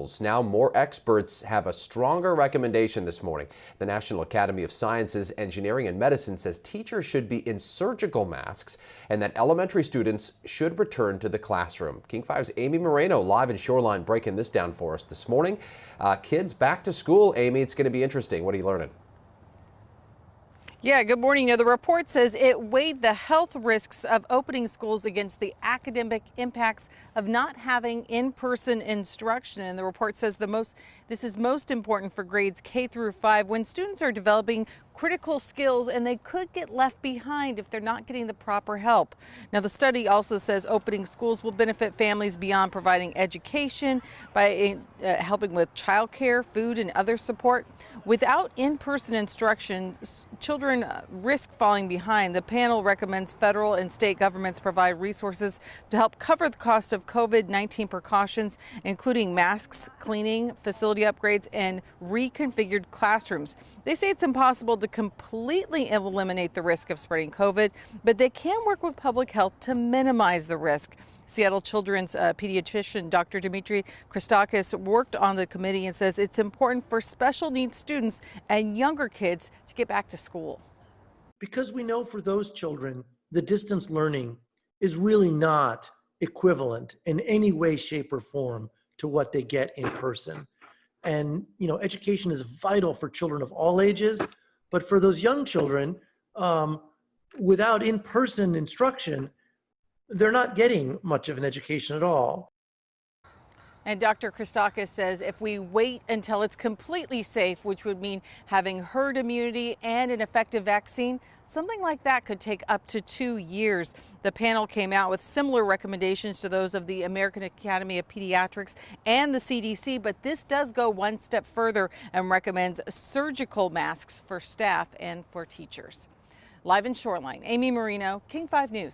schools. Now more experts have a stronger recommendation this morning. The National Academy of Sciences, Engineering and Medicine says teachers should be in surgical masks and that elementary students should return to the classroom. King 5's Amy Moreno live in Shoreline breaking this down for us this morning. Kids back to school, Amy, it's going to be interesting. What are you learning? Yeah, good morning. The report says it weighed the health risks of opening schools against the academic impacts of not having in-person instruction. And the report says this is most important for grades K through 5 when students are developing critical skills and they could get left behind if they're not getting the proper help. Now, the study also says opening schools will benefit families beyond providing education by helping with childcare, food, and other support. Without in-person instruction, children risk falling behind. The panel recommends federal and state governments provide resources to help cover the cost of COVID-19 precautions, including masks, cleaning, facility upgrades, and reconfigured classrooms. They say it's impossible to completely eliminate the risk of spreading COVID, but they can work with public health to minimize the risk. Seattle Children's pediatrician Dr. Dimitri Christakis worked on the committee and says it's important for special needs students and younger kids to get back to school. Because we know for those children, the distance learning is really not equivalent in any way, shape, or form to what they get in person. And, education is vital for children of all ages, but for those young children, without in-person instruction, they're not getting much of an education at all. And Dr. Christakis says if we wait until it's completely safe, which would mean having herd immunity and an effective vaccine, something like that could take up to 2 years. The panel came out with similar recommendations to those of the American Academy of Pediatrics and the CDC, but this does go one step further and recommends surgical masks for staff and for teachers. Live in Shoreline, Amy Moreno, King 5 News.